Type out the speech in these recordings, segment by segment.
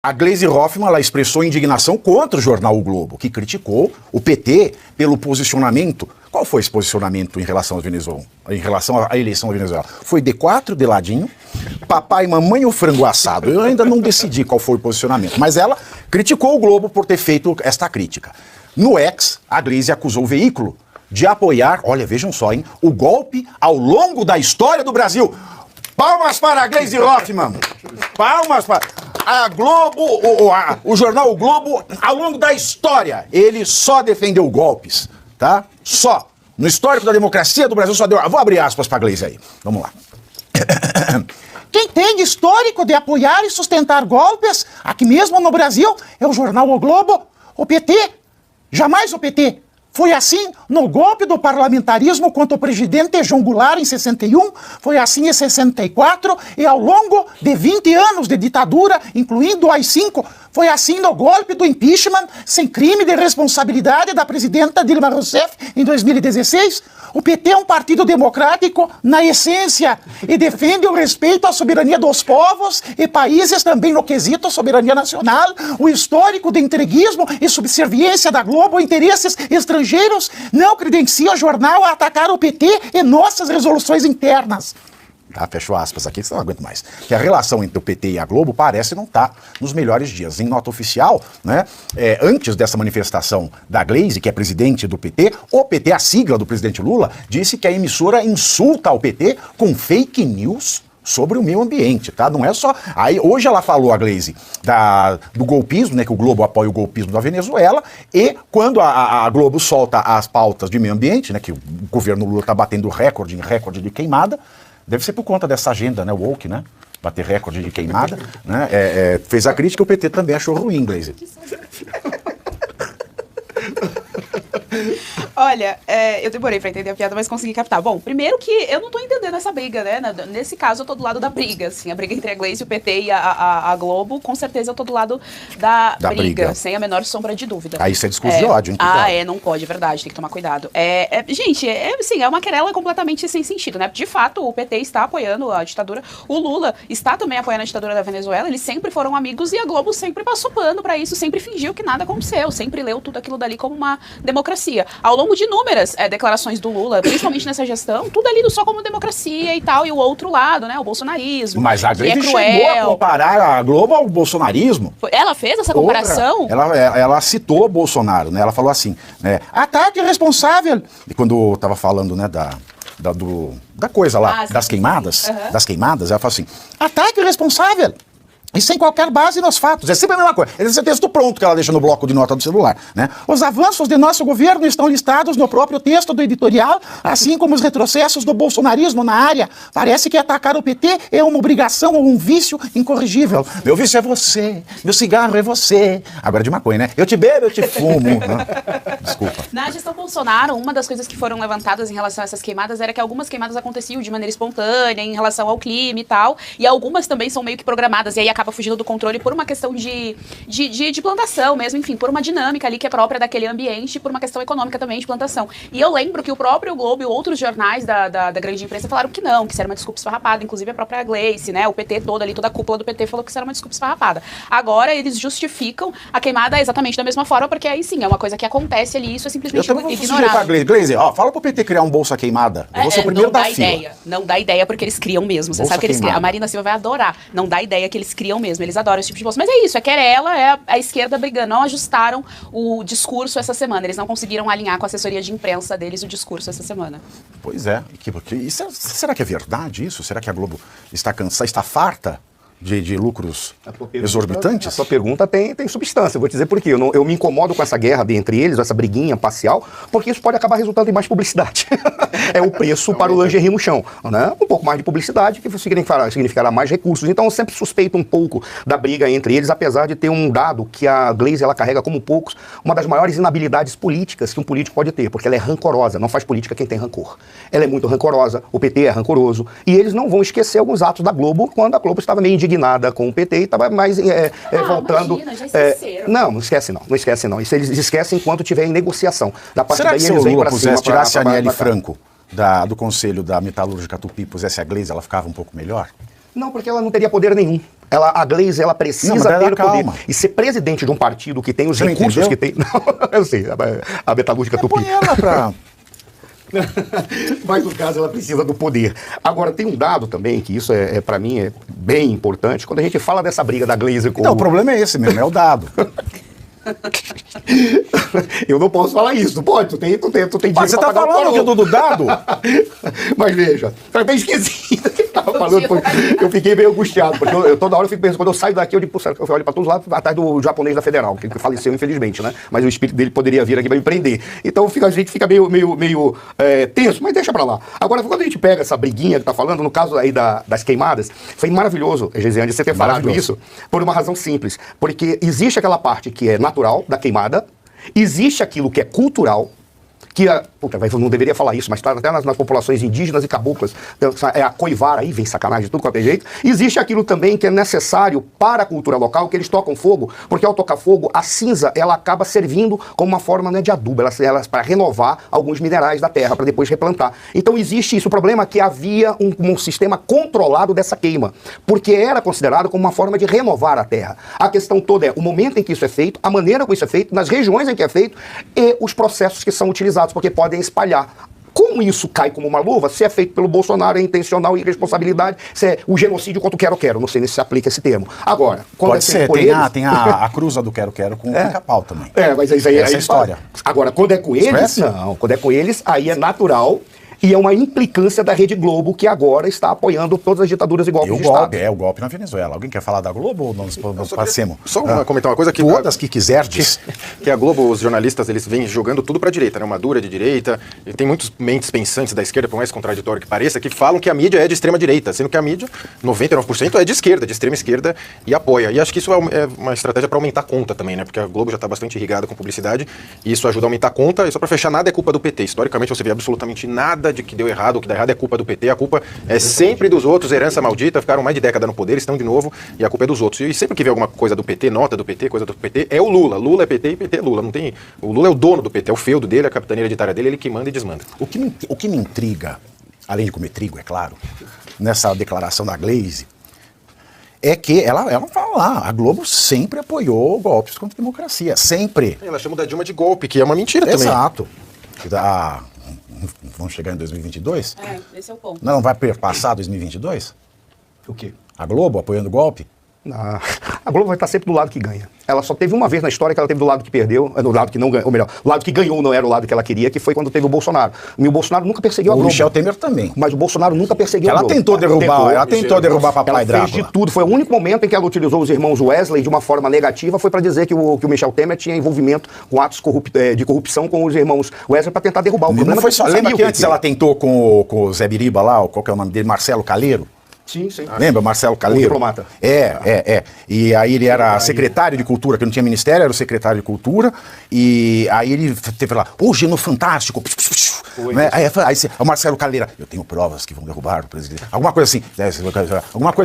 A Gleisi Hoffmann, ela expressou indignação contra o jornal O Globo, que criticou o PT pelo posicionamento. Qual foi esse posicionamento em relação à Venezuela? Em relação à eleição da Venezuela? Foi D4 de ladinho, papai, mamãe ou frango assado? Eu ainda não decidi qual foi o posicionamento, mas ela criticou o Globo por ter feito esta crítica. No X, a Gleisi acusou o veículo de apoiar, olha, vejam só, hein, o golpe ao longo da história do Brasil. Palmas para a Gleisi Hoffmann! Palmas para... A Globo, o jornal O Globo, ao longo da história, ele só defendeu golpes, tá? Só. No histórico da democracia do Brasil só deu... Vou abrir aspas para a Gleisi aí. Vamos lá. Quem tem histórico de apoiar e sustentar golpes, aqui mesmo no Brasil, é o jornal O Globo, o PT. Jamais o PT. Foi assim no golpe do parlamentarismo contra o presidente João Goulart em 61, foi assim em 64 e ao longo de 20 anos de ditadura, incluindo o AI-5, foi assim no golpe do impeachment sem crime de responsabilidade da presidenta Dilma Rousseff em 2016. O PT é um partido democrático na essência e defende o respeito à soberania dos povos e países também no quesito soberania nacional. O histórico de entreguismo e subserviência da Globo a interesses estrangeiros não credencia o jornal a atacar o PT e nossas resoluções internas. Tá, fechou aspas aqui, que eu não aguento mais. Que a relação entre o PT e a Globo parece não estar nos melhores dias. Em nota oficial, né, antes dessa manifestação da Gleisi, que é presidente do PT, o PT, a sigla do presidente Lula, disse que a emissora insulta o PT com fake news sobre o meio ambiente, tá? Não é só... Aí, hoje ela falou, a Gleisi, do golpismo, né, que o Globo apoia o golpismo da Venezuela, e quando a Globo solta as pautas de meio ambiente, né, que o governo Lula está batendo recorde em recorde de queimada, deve ser por conta dessa agenda, né, woke, né? Bater recorde de queimada, né? Fez a crítica, o PT também achou ruim, Gleisi. Olha, eu demorei pra entender a piada, mas consegui captar. Bom, primeiro que eu não tô entendendo essa briga, né? Nesse caso, eu tô do lado da briga, assim. A briga entre a Gleisi, o PT e a Globo, com certeza eu tô do lado da briga, sem a menor sombra de dúvida. Aí isso é discurso de ódio, hein? Não pode, é verdade, tem que tomar cuidado. Gente, assim, é uma querela completamente sem sentido, né? De fato, o PT está apoiando a ditadura, o Lula está também apoiando a ditadura da Venezuela, eles sempre foram amigos e a Globo sempre passou pano pra isso, sempre fingiu que nada aconteceu, sempre leu tudo aquilo dali como uma democracia. Ao longo de inúmeras declarações do Lula, principalmente nessa gestão, tudo ali só como democracia e tal, e o outro lado, né, o bolsonarismo. Mas a Gleisi chegou a comparar a Globo ao bolsonarismo. Ela fez essa comparação? Ela citou o Bolsonaro, né, ela falou assim, né, ataque irresponsável. E quando estava falando, né, da coisa lá, das queimadas, ela falou assim, ataque irresponsável. E sem qualquer base nos fatos. É sempre a mesma coisa. Esse é o texto pronto que ela deixa no bloco de nota do celular, né? Os avanços de nosso governo estão listados no próprio texto do editorial, assim como os retrocessos do bolsonarismo na área. Parece que atacar o PT é uma obrigação ou um vício incorrigível. Meu vício é você, meu cigarro é você. Agora de maconha, né? Eu te bebo, eu te fumo. Desculpa. Na gestão Bolsonaro, uma das coisas que foram levantadas em relação a essas queimadas era que algumas queimadas aconteciam de maneira espontânea, em relação ao clima e tal, e algumas também são meio que programadas, e aí acaba fugindo do controle por uma questão de plantação mesmo, enfim, por uma dinâmica ali que é própria daquele ambiente, por uma questão econômica também de plantação. E eu lembro que o próprio Globo e outros jornais da grande imprensa falaram que não, que isso era uma desculpa esfarrapada, inclusive a própria Gleisi, né, o PT todo ali, toda a cúpula do PT falou que isso era uma desculpa esfarrapada. Agora eles justificam a queimada exatamente da mesma forma, porque aí sim, é uma coisa que acontece ali, isso é simplesmente ignorado. Gleisi, fala pro PT criar um Bolsa Queimada. Eu vou ser o primeiro da fila. Não dá ideia, porque eles criam mesmo. Você sabe que eles criam. A Marina Silva vai adorar. Não dá ideia que eles criam mesmo. Eles adoram esse tipo de bolsa. Mas é isso, é querela, é a esquerda brigando. Não ajustaram o discurso essa semana. Eles não conseguiram alinhar com a assessoria de imprensa deles o discurso essa semana. Pois é. Será que é verdade isso? Será que a Globo está cansada, está farta de lucros exorbitantes? A sua pergunta tem substância, eu vou te dizer por quê. Eu me incomodo com essa guerra entre eles, essa briguinha parcial, porque isso pode acabar resultando em mais publicidade. É o preço para o lingerie no chão, né? Um pouco mais de publicidade, que significará mais recursos. Então eu sempre suspeito um pouco da briga entre eles, apesar de ter um dado que a Gleisi ela carrega como poucos, uma das maiores inabilidades políticas que um político pode ter, porque ela é rancorosa, não faz política quem tem rancor. Ela é muito rancorosa, o PT é rancoroso, e eles não vão esquecer alguns atos da Globo, quando a Globo estava meio indignada com o PT e estava mais voltando... Imagina, já esqueceram. Não esquece não. Isso eles esquecem enquanto tiver em negociação. Será que se o Lula tirasse a Aniele Franco do Conselho da Metalúrgica Tupi, pusesse a Gleisi, ela ficava um pouco melhor? Não, porque ela não teria poder nenhum. A Glaze, ela precisa ter poder. E ser presidente de um partido que tem os recursos que tem... Não, eu sei, a metalúrgica Tupi. Põe ela pra... Mas no caso ela precisa do poder. Agora tem um dado também que isso para mim é bem importante quando a gente fala dessa briga da Glaze com... Não, o problema é esse mesmo, é o dado. Eu não posso falar isso, pode? Tu tem dinheiro. Mas você tá falando que eu dou do dado? Mas veja, foi bem esquisito que tava falando. Eu fiquei meio angustiado, porque eu toda hora eu fico pensando, quando eu saio daqui, eu olho pra todos os lados, atrás do japonês da Federal, que faleceu infelizmente, né? Mas o espírito dele poderia vir aqui pra me prender. Então a gente fica meio tenso, mas deixa pra lá. Agora, quando a gente pega essa briguinha que tá falando, no caso aí das queimadas, foi maravilhoso, Gesiane, você ter falado isso, por uma razão simples. Porque existe aquela parte que é natural da queimada, existe aquilo que é cultural, que não deveria falar isso, mas está até nas populações indígenas e caboclas, é a coivara, aí vem sacanagem de tudo quanto é jeito. Existe aquilo também que é necessário para a cultura local, que eles tocam fogo, porque ao tocar fogo, a cinza, ela acaba servindo como uma forma, né, de adubo, ela para renovar alguns minerais da terra, para depois replantar. Então existe isso. O problema é que havia um sistema controlado dessa queima, porque era considerado como uma forma de renovar a terra. A questão toda é o momento em que isso é feito, a maneira como isso é feito, nas regiões em que é feito e os processos que são utilizados, porque podem espalhar. Como isso cai como uma luva, se é feito pelo Bolsonaro, é intencional e irresponsabilidade, se é o genocídio contra o quero-quero, não sei se aplica esse termo. Agora, quando pode ser, tem a cruza do quero-quero com o pica-pau também. Mas isso aí essa é história. Agora, quando é com eles, não, quando é com eles, aí é natural. E é uma implicância da Rede Globo, que agora está apoiando todas as ditaduras e golpes de Estado. O golpe na Venezuela. Alguém quer falar da Globo ou nós passemos? Só comentar uma coisa que... Todas que quiserdes. Que a Globo, os jornalistas, eles vêm jogando tudo pra direita, né? Uma dura de direita. E tem muitos mentes pensantes da esquerda, por mais contraditório que pareça, que falam que a mídia é de extrema direita, sendo que a mídia, 99% é de esquerda, de extrema esquerda, e apoia. E acho que isso é uma estratégia para aumentar a conta também, né? Porque a Globo já está bastante irrigada com publicidade, e isso ajuda a aumentar a conta. E só para fechar, nada é culpa do PT. Historicamente, você vê absolutamente nada de que deu errado, o que dá errado é culpa do PT, a culpa é sempre dos outros, herança maldita, ficaram mais de década no poder, estão de novo, e a culpa é dos outros. E sempre que vê alguma coisa do PT, nota do PT, coisa do PT, é o Lula. Lula é PT e PT é Lula. Não tem... O Lula é o dono do PT, é o feudo dele, a capitania hereditária dele, ele que manda e desmanda. O que me intriga, além de comer trigo, é claro, nessa declaração da Glaze, é que ela fala lá, a Globo sempre apoiou golpes contra a democracia, sempre. Ela chama da Dilma de golpe, que é uma mentira também. Exato. Vamos chegar em 2022? Esse é o ponto. Não vai perpassar 2022? O quê? A Globo apoiando o golpe? A Globo vai estar sempre do lado que ganha. Ela só teve uma vez na história que ela teve do lado que perdeu, do lado que não ganhou, ou melhor, o lado que ganhou não era o lado que ela queria, que foi quando teve o Bolsonaro. E o Bolsonaro nunca perseguiu a Globo. O Michel Temer também. Mas o Bolsonaro nunca perseguiu a Globo. Ela tentou derrubar Papai Drácula. Ela fez de tudo. Foi o único momento em que ela utilizou os irmãos Wesley de uma forma negativa, foi para dizer que o Michel Temer tinha envolvimento com atos de corrupção com os irmãos Wesley para tentar derrubar o problema. Não foi só. Lembra que antes ela tentou com o Zé Biriba lá, qual que é o nome dele? Marcelo Caleiro? Sim, sim. Lembra, Marcelo Caleiro? O diplomata. E aí ele era secretário de Cultura, que não tinha ministério, era o secretário de Cultura, e aí ele teve lá, hoje no Fantástico, né? Aí o Marcelo Caleiro, eu tenho provas que vão derrubar o presidente. Alguma coisa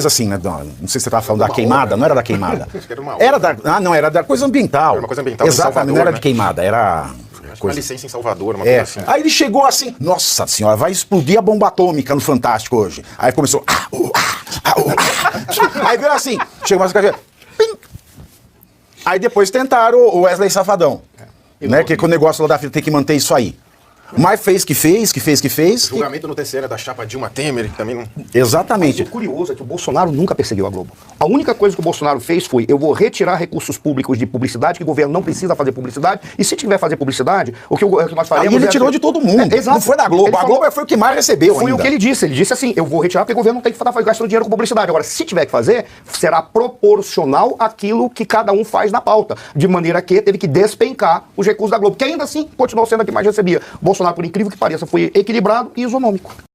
assim, né? Não sei se você estava falando da queimada, não era da queimada. Era da coisa ambiental. Era uma coisa ambiental. Exatamente, Salvador, não era né? de queimada, era... Uma licença em Salvador, uma coisa assim. Aí ele chegou assim, nossa senhora, vai explodir a bomba atômica no Fantástico hoje. Aí começou, aí veio assim, chegou mais pim. Aí depois tentaram o Wesley Safadão, né, que o negócio lá da fila tem que manter isso aí. Mas fez que fez. Julgamento no TCE da chapa Dilma Temer, que também não... Exatamente. O curioso é que o Bolsonaro nunca perseguiu a Globo. A única coisa que o Bolsonaro fez foi, eu vou retirar recursos públicos de publicidade, que o governo não precisa fazer publicidade, e se tiver fazer publicidade, o que nós faremos... Aí ele tirou de todo mundo, exato. Não foi da Globo, a Globo foi o que mais recebeu Foi ainda. o que ele disse assim, eu vou retirar porque o governo não tem que estar gastando dinheiro com publicidade. Agora, se tiver que fazer, será proporcional àquilo que cada um faz na pauta, de maneira que teve que despencar os recursos da Globo, que ainda assim continuou sendo a que mais recebia. O Bolsonaro, por incrível que pareça, foi equilibrado e isonômico.